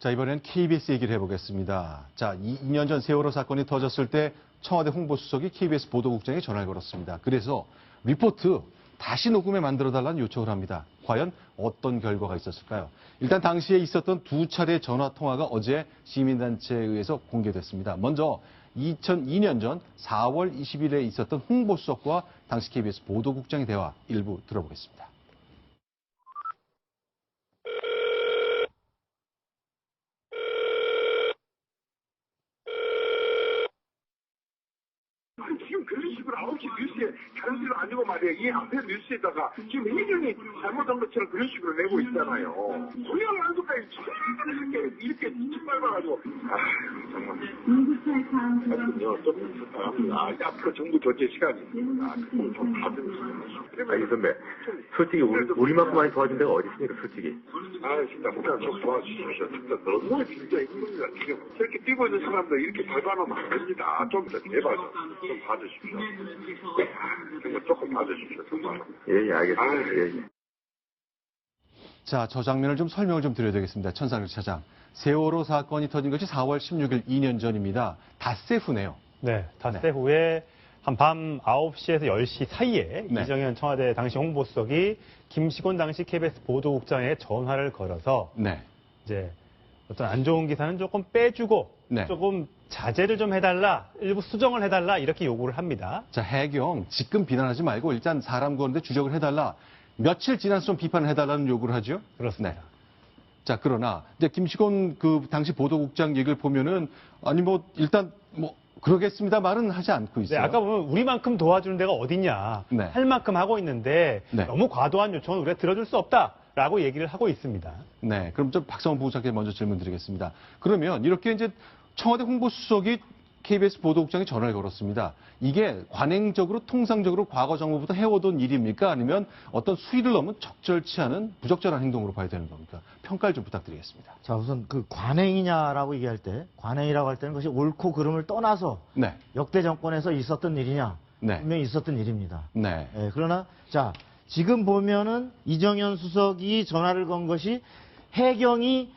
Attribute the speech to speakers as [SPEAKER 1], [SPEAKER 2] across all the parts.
[SPEAKER 1] 자, 이번엔 KBS 얘기를 해보겠습니다. 자, 2년 전 세월호 사건이 터졌을 때 청와대 홍보수석이 KBS 보도국장에 전화를 걸었습니다. 그래서 리포트 다시 녹음해 만들어달라는 요청을 합니다. 과연 어떤 결과가 있었을까요? 일단 당시에 있었던 두 차례 전화 통화가 어제 시민단체에 의해서 공개됐습니다. 먼저 2002년 전 4월 20일에 있었던 홍보수석과 당시 KBS 보도국장의 대화 일부 들어보겠습니다.
[SPEAKER 2] 지금 그런 식으로 9시 뉴스에 다른 데는 아니고 말이에요. 이 앞에 뉴스에다가 지금 해경이 잘못한 것처럼 그런 식으로 내고 있잖아요. 소양 안도까지 처음에 이렇게 짓밟아가지고 정말 하여튼요 좀 부탁합니다. 앞으로 정부 교체 시간이 그걸 좀 봐주세요.
[SPEAKER 3] 아니 선배, 솔직히 우리만큼 많이 도와준 데가 어디 있습니까, 솔직히?
[SPEAKER 2] 진짜 그냥 좀 도와주십시오. 진짜 너무 진짜 힘듭니다. 지금 저렇게 뛰고 있는 사람들 이렇게 밟아놓으면 안 됩니다. 좀 더 제발 좀 봐주십시오. 정말 조금 봐주십시오. 정말.
[SPEAKER 3] 예, 알겠습니다. 예.
[SPEAKER 1] 자, 저 장면을 좀 설명을 좀 드려야 되겠습니다. 천상일 차장. 세월호 사건이 터진 것이 4월 16일 2년 전입니다. 닷새 후네요.
[SPEAKER 4] 네, 닷새 후에 한 밤 9시에서 10시 사이에
[SPEAKER 1] 네.
[SPEAKER 4] 이정현 청와대 당시 홍보수석이 김시곤 당시 KBS 보도국장에 전화를 걸어서
[SPEAKER 1] 네.
[SPEAKER 4] 이제 어떤 안 좋은 기사는 조금 빼주고
[SPEAKER 1] 네.
[SPEAKER 4] 조금 자제를 좀 해달라, 일부 수정을 해달라 이렇게 요구를 합니다.
[SPEAKER 1] 자, 해경 지금 비난하지 말고 일단 사람 구하는데 주적을 해달라. 며칠 지나서 좀 비판을 해달라는 요구를 하죠.
[SPEAKER 4] 그렇습니다.
[SPEAKER 1] 네. 자, 그러나 이제 김시곤 그 당시 보도국장 얘기를 보면은 아니 뭐 일단 뭐 그러겠습니다 말은 하지 않고
[SPEAKER 4] 네,
[SPEAKER 1] 있어요.
[SPEAKER 4] 아까 보면 우리만큼 도와주는 데가 어딨냐.
[SPEAKER 1] 네.
[SPEAKER 4] 할 만큼 하고 있는데
[SPEAKER 1] 네.
[SPEAKER 4] 너무 과도한 요청은 우리가 들어줄 수 없다라고 얘기를 하고 있습니다.
[SPEAKER 1] 네, 그럼 좀 박성원 부부장께 먼저 질문 드리겠습니다. 그러면 이렇게 이제 청와대 홍보수석이 KBS 보도국장에 전화를 걸었습니다. 이게 관행적으로 통상적으로 과거 정부부터 해오던 일입니까? 아니면 어떤 수위를 넘은 적절치 않은 부적절한 행동으로 봐야 되는 겁니까? 평가를 좀 부탁드리겠습니다.
[SPEAKER 5] 자, 우선 그 관행이냐라고 얘기할 때, 관행이라고 할 때는 그것이 옳고 그름을 떠나서
[SPEAKER 1] 네,
[SPEAKER 5] 역대 정권에서 있었던 일이냐,
[SPEAKER 1] 네.
[SPEAKER 5] 분명히 있었던 일입니다.
[SPEAKER 1] 네,
[SPEAKER 5] 예, 그러나 자, 지금 보면은 이정현 수석이 전화를 건 것이 해군이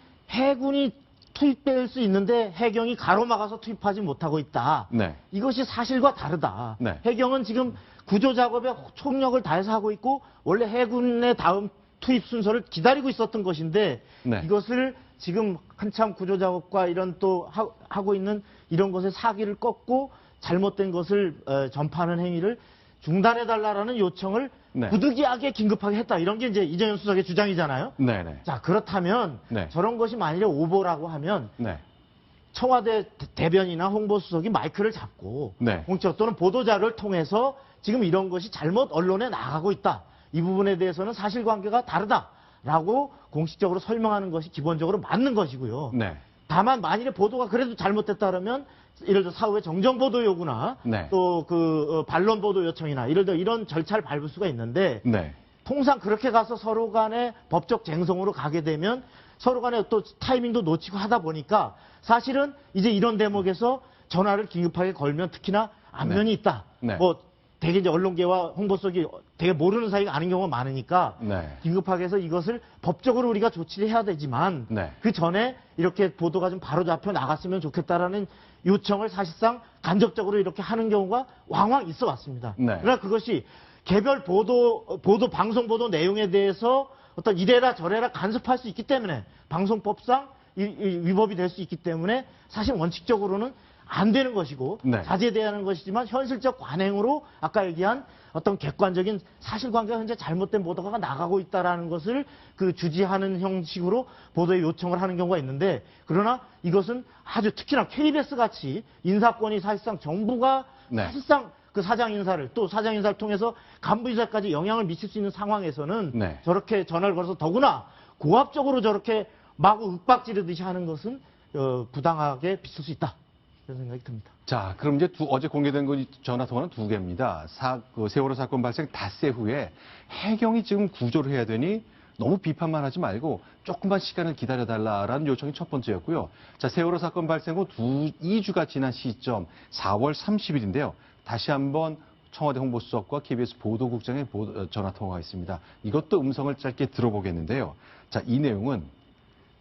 [SPEAKER 5] 투입될 수 있는데 해경이 가로막아서 투입하지 못하고 있다.
[SPEAKER 1] 네.
[SPEAKER 5] 이것이 사실과 다르다.
[SPEAKER 1] 네.
[SPEAKER 5] 해경은 지금 구조 작업에 총력을 다해서 하고 있고 원래 해군의 다음 투입 순서를 기다리고 있었던 것인데
[SPEAKER 1] 네.
[SPEAKER 5] 이것을 지금 한참 구조 작업과 이런 또 하고 있는 이런 것에 사기를 꺾고 잘못된 것을 전파하는 행위를 중단해달라는 요청을
[SPEAKER 1] 네.
[SPEAKER 5] 부득이하게 긴급하게 했다. 이런 게 이제 이정현 수석의 주장이잖아요.
[SPEAKER 1] 네, 네.
[SPEAKER 5] 자, 그렇다면
[SPEAKER 1] 네.
[SPEAKER 5] 저런 것이 만일에 오보라고 하면
[SPEAKER 1] 네.
[SPEAKER 5] 청와대 대변이나 홍보수석이 마이크를 잡고
[SPEAKER 1] 네.
[SPEAKER 5] 공적 또는 보도자를 통해서 지금 이런 것이 잘못 언론에 나가고 있다. 이 부분에 대해서는 사실관계가 다르다라고 공식적으로 설명하는 것이 기본적으로 맞는 것이고요.
[SPEAKER 1] 네.
[SPEAKER 5] 다만 만일에 보도가 그래도 잘못됐다 그러면 예를 들어 사후에 정정보도 요구나
[SPEAKER 1] 네.
[SPEAKER 5] 또 그 반론보도 요청이나 예를 들어 이런 절차를 밟을 수가 있는데
[SPEAKER 1] 네.
[SPEAKER 5] 통상 그렇게 가서 서로 간에 법적 쟁송으로 가게 되면 서로 간에 또 타이밍도 놓치고 하다 보니까 사실은 이제 이런 대목에서 전화를 긴급하게 걸면 특히나 안면이 있다.
[SPEAKER 1] 네.
[SPEAKER 5] 뭐 되게 이제 언론계와 홍보수석이 되게 모르는 사이가 아닌 경우가 많으니까
[SPEAKER 1] 네.
[SPEAKER 5] 긴급하게 해서 이것을 법적으로 우리가 조치를 해야 되지만
[SPEAKER 1] 네.
[SPEAKER 5] 그 전에 이렇게 보도가 좀 바로 잡혀 나갔으면 좋겠다라는 요청을 사실상 간접적으로 이렇게 하는 경우가 왕왕 있어 왔습니다.
[SPEAKER 1] 네.
[SPEAKER 5] 그러나 그것이 개별 방송 보도 내용에 대해서 어떤 이래라 저래라 간섭할 수 있기 때문에 방송법상 위법이 될 수 있기 때문에 사실 원칙적으로는 안 되는 것이고
[SPEAKER 1] 네.
[SPEAKER 5] 자제돼야 하는 것이지만 현실적 관행으로 아까 얘기한 어떤 객관적인 사실관계가 현재 잘못된 보도가 나가고 있다라는 것을 그 주지하는 형식으로 보도에 요청을 하는 경우가 있는데 그러나 이것은 아주 특히나 KBS 같이 인사권이 사실상 정부가
[SPEAKER 1] 네.
[SPEAKER 5] 사실상 그 사장 인사를 또 사장 인사를 통해서 간부 인사까지 영향을 미칠 수 있는 상황에서는
[SPEAKER 1] 네.
[SPEAKER 5] 저렇게 전화를 걸어서 더구나 고압적으로 저렇게 마구 윽박지르듯이 하는 것은 부당하게 비칠 수 있다. 그런 생각이 듭니다.
[SPEAKER 1] 자, 그럼 이제 어제 공개된 전화 통화는 두 개입니다. 세월호 사건 발생 닷새 후에 해경이 지금 구조를 해야 되니 너무 비판만 하지 말고 조금만 시간을 기다려달라라는 요청이 첫 번째였고요. 자, 세월호 사건 발생 후 2주가 지난 시점 4월 30일인데요. 다시 한번 청와대 홍보수석과 KBS 보도국장의 전화 통화가 있습니다. 이것도 음성을 짧게 들어보겠는데요. 자, 이 내용은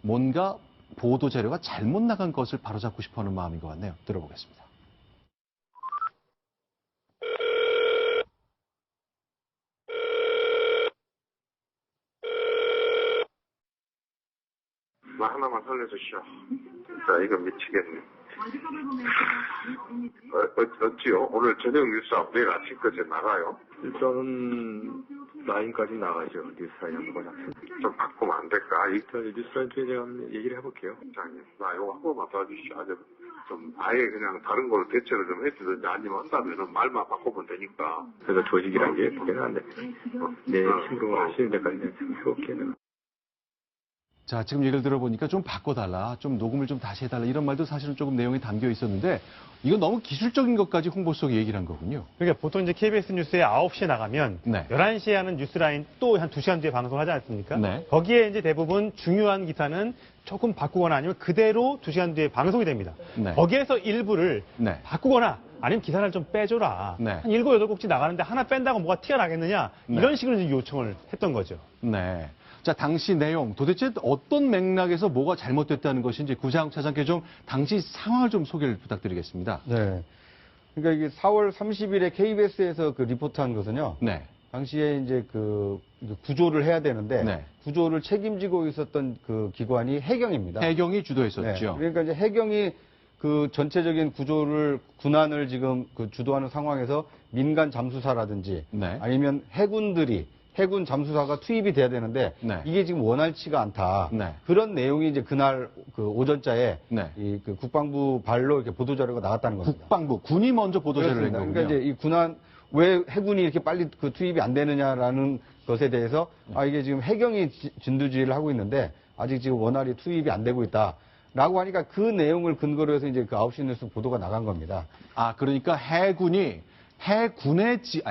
[SPEAKER 1] 뭔가 보도 자료가 잘못 나간 것을 바로잡고 싶어하는 마음인 것 같네요. 들어보겠습니다.
[SPEAKER 2] 나 하나만 살려주시오. 진짜 이거 미치겠네. 어찌요? 오늘 저녁 뉴스 내일 아침까지 나가요?
[SPEAKER 3] 일단은 라인까지 나가죠. 뉴스라인 한번
[SPEAKER 2] 좀 바꾸면 안 될까?
[SPEAKER 3] 일단 뉴스라인 쪽에 제가 한번 얘기를 해볼게요.
[SPEAKER 2] 장님, 나 이거 한 번만 도와주시오. 좀 아예 그냥 다른 걸로 대체를 좀 해주든지 아니면 한다면은 말만 바꾸면 되니까.
[SPEAKER 3] 그래서 조직이란 게 그게는 안 돼. 내 힘으로 하시는 데까지 내가 좀 해볼게요. 내가.
[SPEAKER 1] 자, 지금 얘기를 들어보니까 좀 바꿔달라, 좀 녹음을 좀 다시 해달라 이런 말도 사실은 조금 내용이 담겨 있었는데 이건 너무 기술적인 것까지 홍보석이 얘기를 한 거군요.
[SPEAKER 4] 그러니까 보통 이제 KBS 뉴스에 9시에 나가면
[SPEAKER 1] 네.
[SPEAKER 4] 11시에 하는 뉴스라인 또 한 2시간 뒤에 방송을 하지 않습니까?
[SPEAKER 1] 네.
[SPEAKER 4] 거기에 이제 대부분 중요한 기사는 조금 바꾸거나 아니면 그대로 2시간 뒤에 방송이 됩니다.
[SPEAKER 1] 네.
[SPEAKER 4] 거기에서 일부를
[SPEAKER 1] 네.
[SPEAKER 4] 바꾸거나 아니면 기사를 좀 빼줘라.
[SPEAKER 1] 네.
[SPEAKER 4] 한 7, 8곡씩 나가는데 하나 뺀다고 뭐가 티가 나겠느냐.
[SPEAKER 1] 네.
[SPEAKER 4] 이런 식으로 이제 요청을 했던 거죠.
[SPEAKER 1] 네. 자, 당시 내용, 도대체 어떤 맥락에서 뭐가 잘못됐다는 것인지 구자욱 차장께 좀 당시 상황을 좀 소개를 부탁드리겠습니다.
[SPEAKER 6] 네. 그러니까 이게 4월 30일에 KBS에서 그 리포트한 것은요.
[SPEAKER 1] 네.
[SPEAKER 6] 당시에 이제 그 구조를 해야 되는데
[SPEAKER 1] 네.
[SPEAKER 6] 구조를 책임지고 있었던 그 기관이 해경입니다.
[SPEAKER 1] 해경이 주도했었죠.
[SPEAKER 6] 네. 그러니까 이제 해경이 그 전체적인 구조를 군안을 지금 그 주도하는 상황에서 민간 잠수사라든지
[SPEAKER 1] 네.
[SPEAKER 6] 아니면 해군 잠수사가 투입이 돼야 되는데
[SPEAKER 1] 네.
[SPEAKER 6] 이게 지금 원활치가 않다.
[SPEAKER 1] 네.
[SPEAKER 6] 그런 내용이 이제 그날 그 오전자에
[SPEAKER 1] 네.
[SPEAKER 6] 이 그 국방부 발로 이렇게 보도 자료가 나왔다는 겁니다.
[SPEAKER 1] 국방부, 군이 먼저 보도자료를 낸
[SPEAKER 6] 그렇습니다.
[SPEAKER 1] 거군요.
[SPEAKER 6] 그러니까 이제 이 군안 왜 해군이 이렇게 빨리 그 투입이 안 되느냐라는 것에 대해서 이게 지금 해경이 진두지휘를 하고 있는데 아직 지금 원활히 투입이 안 되고 있다라고 하니까 그 내용을 근거로 해서 이제 그 9시 뉴스 보도가 나간 겁니다.
[SPEAKER 1] 아, 그러니까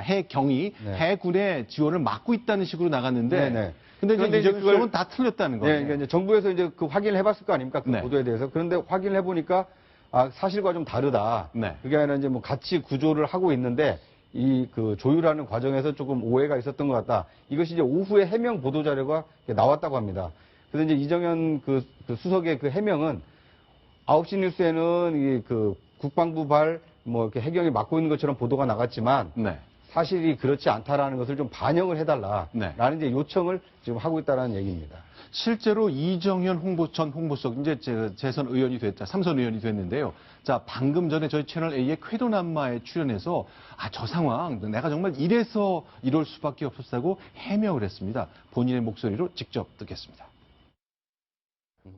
[SPEAKER 1] 해경이
[SPEAKER 6] 네.
[SPEAKER 1] 해군의 지원을 막고 있다는 식으로 나갔는데
[SPEAKER 6] 네네.
[SPEAKER 1] 근데
[SPEAKER 6] 그런데
[SPEAKER 1] 이제
[SPEAKER 6] 이제
[SPEAKER 1] 이정현
[SPEAKER 6] 그걸-
[SPEAKER 1] 수석은 다 틀렸다는
[SPEAKER 6] 네,
[SPEAKER 1] 거예요.
[SPEAKER 6] 그러니까 이제 정부에서 이제 그 확인을 해봤을 거 아닙니까? 그
[SPEAKER 1] 네.
[SPEAKER 6] 보도에 대해서. 그런데 확인을 해보니까 사실과 좀 다르다.
[SPEAKER 1] 네.
[SPEAKER 6] 그게 아니라 이제 뭐 같이 구조를 하고 있는데 이 그 조율하는 과정에서 조금 오해가 있었던 것 같다. 이것이 이제 오후에 해명 보도 자료가 나왔다고 합니다. 그래서 이제 이정현 그 수석의 그 해명은 9시 뉴스에는 이 그 국방부 발 뭐 이렇게 해경이 맡고 있는 것처럼 보도가 나갔지만
[SPEAKER 1] 네.
[SPEAKER 6] 사실이 그렇지 않다라는 것을 좀 반영을 해달라라는
[SPEAKER 1] 네.
[SPEAKER 6] 이제 요청을 지금 하고 있다라는 얘기입니다.
[SPEAKER 1] 실제로 이정현 전 홍보석 이제 재선 의원이 됐자 삼선 의원이 됐는데요. 자, 방금 전에 저희 채널 A의 쾌도남마에 출연해서 저 상황 내가 정말 이래서 이럴 수밖에 없었다고 해명을 했습니다. 본인의 목소리로 직접 듣겠습니다.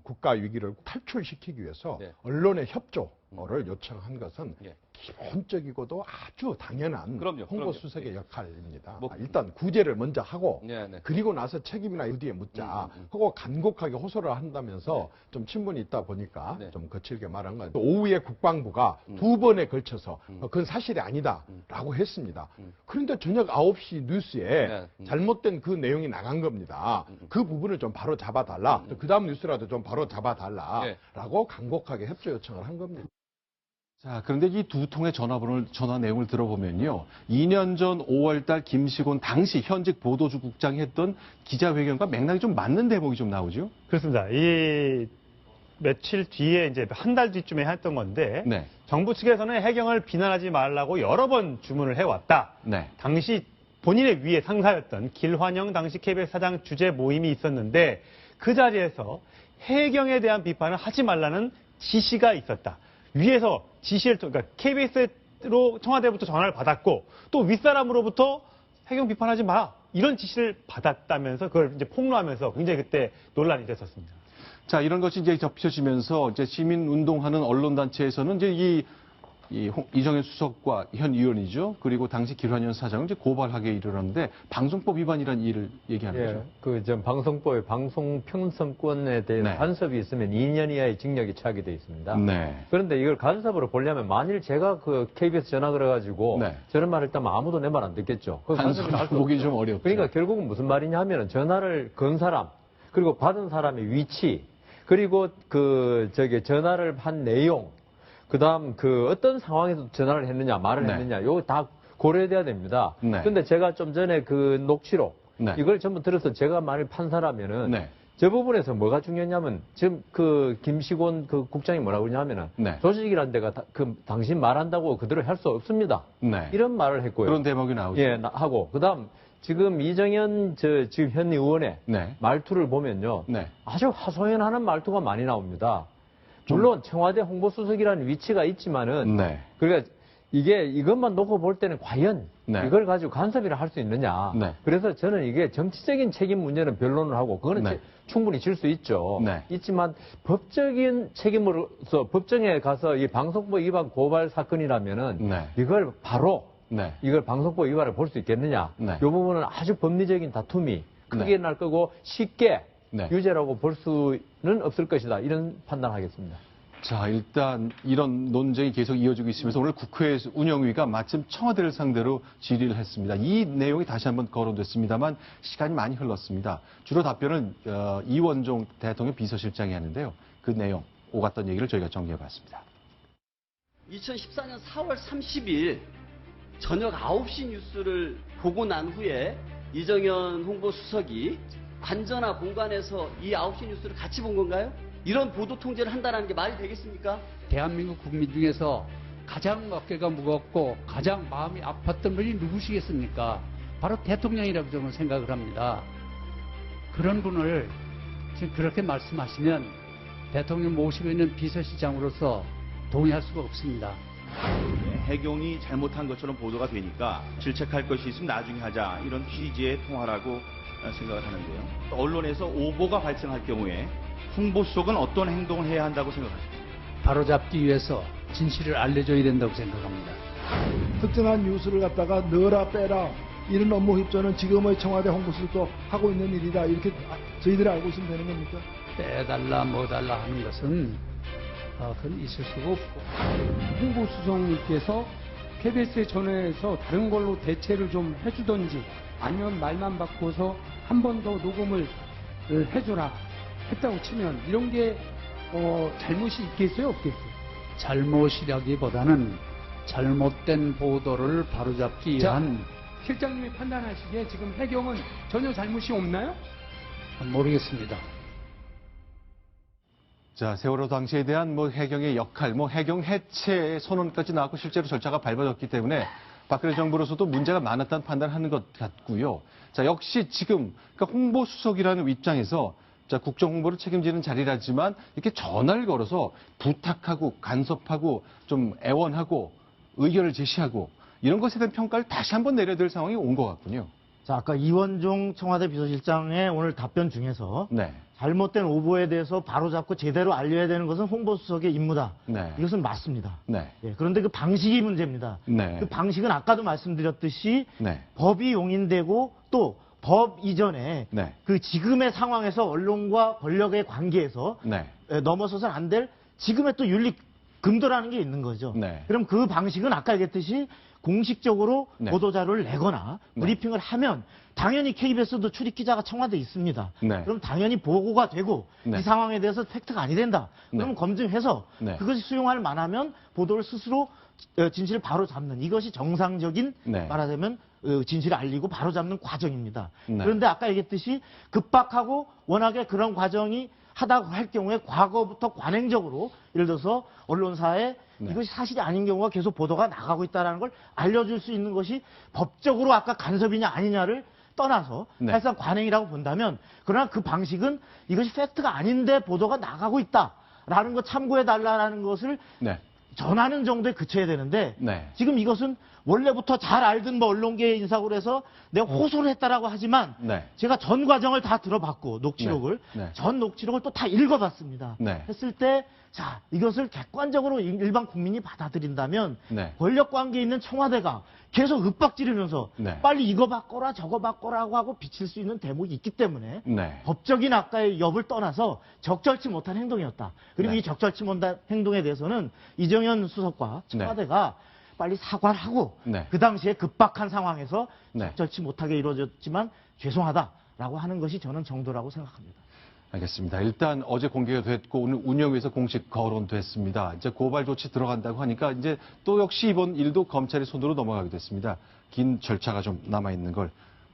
[SPEAKER 7] 국가 위기를 탈출시키기 위해서 언론의 협조를 요청한 것은 기본적이고도 아주 당연한 홍보수석의 역할입니다. 일단 구제를 먼저 하고 그리고 나서 책임이나 어디에 묻자 하고 간곡하게 호소를 한다면서 좀 친분이 있다 보니까 좀 거칠게 말한 거예요. 오후에 국방부가 2번에 걸쳐서 그건 사실이 아니다라고 했습니다. 그런데 저녁 9시 뉴스에 잘못된 그 내용이 나간 겁니다. 그 부분을 좀 바로 잡아달라. 그 다음 뉴스라도 좀 바로 잡아달라라고 간곡하게 협조 요청을 한 겁니다.
[SPEAKER 1] 자, 그런데 이 두 통의 전화 내용을 들어보면요. 2년 전 5월달 김시곤 당시 현직 보도국장이 했던 기자회견과 맥락이 좀 맞는 대목이 좀 나오죠?
[SPEAKER 4] 그렇습니다. 이 며칠 뒤에 이제 한 달 뒤쯤에 했던 건데
[SPEAKER 1] 네.
[SPEAKER 4] 정부 측에서는 해경을 비난하지 말라고 여러 번 주문을 해왔다.
[SPEAKER 1] 네.
[SPEAKER 4] 당시 본인의 위에 상사였던 길환영 당시 KBS 사장 주재 모임이 있었는데 그 자리에서 해경에 대한 비판을 하지 말라는 지시가 있었다. 위에서 지시를, 그러니까 KBS로 청와대부터 전화를 받았고 또 윗사람으로부터 해경 비판하지 마. 이런 지시를 받았다면서 그걸 이제 폭로하면서 굉장히 그때 논란이 됐었습니다.
[SPEAKER 1] 자, 이런 것이 이제 접혀지면서 이제 시민운동하는 언론단체에서는 이제 이정현 수석과 현 의원이죠. 그리고 당시 길환현 사장을 이제 고발하게 이르렀는데 방송법 위반이라는 일을 얘기하는 거죠.
[SPEAKER 8] 그 방송법의 방송평선권에 대한
[SPEAKER 1] 네.
[SPEAKER 8] 간섭이 있으면 2년 이하의 징역이 처하게 돼 있습니다.
[SPEAKER 1] 네.
[SPEAKER 8] 그런데 이걸 간섭으로 보려면 만일 제가 그 KBS 전화 그래가지고
[SPEAKER 1] 네.
[SPEAKER 8] 저런 말을 했다면 아무도 내 말 안 듣겠죠. 그건 간섭이 나올 수
[SPEAKER 1] 보기
[SPEAKER 8] 없죠.
[SPEAKER 1] 좀 어렵죠.
[SPEAKER 8] 그러니까 결국은 무슨 말이냐 하면은 전화를 건 사람 그리고 받은 사람의 위치 그리고 전화를 한 내용 그다음 어떤 상황에서 전화를 했느냐 말을
[SPEAKER 1] 네.
[SPEAKER 8] 했느냐 요거 다 고려돼야 됩니다.
[SPEAKER 1] 네.
[SPEAKER 8] 근데 제가 좀 전에 그 녹취록
[SPEAKER 1] 네.
[SPEAKER 8] 이걸 전부 들어서 제가 말을 판사라면은
[SPEAKER 1] 네.
[SPEAKER 8] 저 부분에서 뭐가 중요했냐면 지금 그 김시곤 그 국장이 뭐라고 그러냐면은
[SPEAKER 1] 네.
[SPEAKER 8] 조직이라는 데가 당신 말한다고 그대로 할 수 없습니다.
[SPEAKER 1] 네.
[SPEAKER 8] 이런 말을 했고요.
[SPEAKER 1] 그런 대목이 나오죠.
[SPEAKER 8] 예, 하고 그다음 지금 이정현 지금 현 의원의
[SPEAKER 1] 네.
[SPEAKER 8] 말투를 보면요.
[SPEAKER 1] 네.
[SPEAKER 8] 아주 하소연하는 말투가 많이 나옵니다. 물론 청와대 홍보수석이라는 위치가 있지만은
[SPEAKER 1] 네.
[SPEAKER 8] 그러니까 이것만 놓고 볼 때는 과연
[SPEAKER 1] 네.
[SPEAKER 8] 이걸 가지고 간섭이라 할 수 있느냐.
[SPEAKER 1] 네.
[SPEAKER 8] 그래서 저는 이게 정치적인 책임 문제는 변론을 하고 그거는
[SPEAKER 1] 네.
[SPEAKER 8] 충분히 질 수 있죠.
[SPEAKER 1] 네.
[SPEAKER 8] 있지만 법적인 책임으로서 법정에 가서 이 방송법 위반 고발 사건이라면은
[SPEAKER 1] 네.
[SPEAKER 8] 이걸 바로
[SPEAKER 1] 네.
[SPEAKER 8] 이걸 방송법 위반을 볼 수 있겠느냐.
[SPEAKER 1] 네.
[SPEAKER 8] 이 부분은 아주 법리적인 다툼이 크게
[SPEAKER 1] 네.
[SPEAKER 8] 날 거고 쉽게
[SPEAKER 1] 네.
[SPEAKER 8] 유죄라고 볼 수는 없을 것이다. 이런 판단하겠습니다.
[SPEAKER 1] 자, 일단 이런 논쟁이 계속 이어지고 있으면서 오늘 국회 운영위가 마침 청와대를 상대로 질의를 했습니다. 이 내용이 다시 한번 거론됐습니다만 시간이 많이 흘렀습니다. 주로 답변은 이원종 대통령 비서실장이 하는데요. 그 내용, 오갔던 얘기를 저희가 정리해봤습니다.
[SPEAKER 9] 2014년 4월 30일 저녁 9시 뉴스를 보고 난 후에 이정현 홍보수석이 관저나 공간에서 이 9시 뉴스를 같이 본 건가요? 이런 보도 통제를 한다는 게 말이 되겠습니까?
[SPEAKER 10] 대한민국 국민 중에서 가장 어깨가 무겁고 가장 마음이 아팠던 분이 누구시겠습니까? 바로 대통령이라고 저는 생각을 합니다. 그런 분을 지금 그렇게 말씀하시면 대통령 모시고 있는 비서실장으로서 동의할 수가 없습니다.
[SPEAKER 11] 해경이 잘못한 것처럼 보도가 되니까 질책할 것이 있으면 나중에 하자 이런 취지의 통화라고 생각을 하는데요. 언론에서 오보가 발생할 경우에 홍보수석은 어떤 행동을 해야 한다고 생각하십니까?
[SPEAKER 10] 바로잡기 위해서 진실을 알려줘야 된다고 생각합니다.
[SPEAKER 12] 특정한 뉴스를 갖다가 넣어라 빼라 이런 업무 협조는 지금의 청와대 홍보수석도 하고 있는 일이다 이렇게 저희들이 알고 있으면 되는 겁니까?
[SPEAKER 10] 빼달라 뭐달라 하는 것은 그건 있을 수가 없고.
[SPEAKER 13] 홍보수석님께서 KBS에 전화해서 다른 걸로 대체를 좀 해주던지 아니면 말만 바꿔서 한 번 더 녹음을 해줘라 했다고 치면 이런 게 잘못이 있겠어요 없겠어요?
[SPEAKER 10] 잘못이라기보다는 잘못된 보도를 바로잡기 위한
[SPEAKER 13] 실장님이 판단하시기에 지금 해경은 전혀 잘못이 없나요?
[SPEAKER 10] 모르겠습니다.
[SPEAKER 1] 자, 세월호 당시에 대한 해경의 역할, 해경 해체 선언까지 나왔고 실제로 절차가 밟아졌기 때문에 박근혜 정부로서도 문제가 많았다는 판단하는 것 같고요. 자, 역시 지금 그러니까 홍보수석이라는 입장에서 자, 국정 홍보를 책임지는 자리라지만 이렇게 전화를 걸어서 부탁하고 간섭하고 좀 애원하고 의견을 제시하고 이런 것에 대한 평가를 다시 한번 내려야 될 상황이 온 것 같군요.
[SPEAKER 5] 자, 아까 이원종 청와대 비서실장의 오늘 답변 중에서
[SPEAKER 1] 네.
[SPEAKER 5] 잘못된 오보에 대해서 바로잡고 제대로 알려야 되는 것은 홍보수석의 임무다.
[SPEAKER 1] 네.
[SPEAKER 5] 이것은 맞습니다.
[SPEAKER 1] 네.
[SPEAKER 5] 예, 그런데 그 방식이 문제입니다.
[SPEAKER 1] 네.
[SPEAKER 5] 그 방식은 아까도 말씀드렸듯이
[SPEAKER 1] 네.
[SPEAKER 5] 법이 용인되고 또 법 이전에
[SPEAKER 1] 네.
[SPEAKER 5] 그 지금의 상황에서 언론과 권력의 관계에서
[SPEAKER 1] 네.
[SPEAKER 5] 넘어서서는 안 될 지금의 또 윤리 금도라는 게 있는 거죠.
[SPEAKER 1] 네.
[SPEAKER 5] 그럼 그 방식은 아까 얘기했듯이 공식적으로
[SPEAKER 1] 네.
[SPEAKER 5] 보도자료를 내거나
[SPEAKER 1] 네.
[SPEAKER 5] 브리핑을 하면 당연히 KBS도 출입기자가 청와대에 있습니다.
[SPEAKER 1] 네.
[SPEAKER 5] 그럼 당연히 보고가 되고
[SPEAKER 1] 네.
[SPEAKER 5] 이 상황에 대해서 팩트가 아니 된다. 그러면
[SPEAKER 1] 네.
[SPEAKER 5] 검증해서
[SPEAKER 1] 네.
[SPEAKER 5] 그것이 수용할 만하면 보도를 스스로 진실을 바로 잡는 이것이 정상적인
[SPEAKER 1] 네.
[SPEAKER 5] 말하자면 진실을 알리고 바로 잡는 과정입니다.
[SPEAKER 1] 네.
[SPEAKER 5] 그런데 아까 얘기했듯이 급박하고 워낙에 그런 과정이 하다고 할 경우에 과거부터 관행적으로 예를 들어서 언론사에
[SPEAKER 1] 네.
[SPEAKER 5] 이것이 사실이 아닌 경우가 계속 보도가 나가고 있다는 걸 알려줄 수 있는 것이 법적으로 아까 간섭이냐 아니냐를 떠나서
[SPEAKER 1] 네.
[SPEAKER 5] 사실상 관행이라고 본다면 그러나 그 방식은 이것이 팩트가 아닌데 보도가 나가고 있다라는 거 참고해달라는 것을
[SPEAKER 1] 네.
[SPEAKER 5] 전하는 정도에 그쳐야 되는데
[SPEAKER 1] 네.
[SPEAKER 5] 지금 이것은 원래부터 잘 알던 언론계 인사고 해서 내가 호소를 했다라고 하지만
[SPEAKER 1] 네.
[SPEAKER 5] 제가 전 과정을 다 들어봤고 녹취록을
[SPEAKER 1] 네. 네.
[SPEAKER 5] 전 녹취록을 또 다 읽어봤습니다.
[SPEAKER 1] 네.
[SPEAKER 5] 했을 때 자 이것을 객관적으로 일반 국민이 받아들인다면
[SPEAKER 1] 네.
[SPEAKER 5] 권력 관계에 있는 청와대가 계속 윽박지르면서
[SPEAKER 1] 네.
[SPEAKER 5] 빨리 이거 바꿔라 저거 바꿔라고 하고 비칠 수 있는 대목이 있기 때문에
[SPEAKER 1] 네.
[SPEAKER 5] 법적인 아까의 여부를 떠나서 적절치 못한 행동이었다. 그리고
[SPEAKER 1] 네.
[SPEAKER 5] 이 적절치 못한 행동에 대해서는 이정현 수석과 청와대가 빨리 사과를 하고
[SPEAKER 1] 네.
[SPEAKER 5] 그 당시에 급박한 상황에서
[SPEAKER 1] 네.
[SPEAKER 5] 적절치 못하게 이루어졌지만 죄송하다라고 하는 것이 저는 정도라고 생각합니다.
[SPEAKER 1] 알겠습니다. 일단 어제 공개가 됐고 오늘 운영위에서 공식 거론됐습니다. 이제 고발 조치 들어간다고 하니까 이제 또 역시 이번 일도 검찰의 손으로 넘어가게 됐습니다. 긴 절차가 좀 남아 있는 걸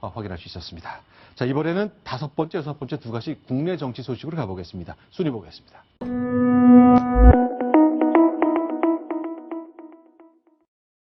[SPEAKER 1] 확인할 수 있었습니다. 자, 이번에는 5번째, 6번째 두 가지 국내 정치 소식으로 가보겠습니다. 순위 보겠습니다.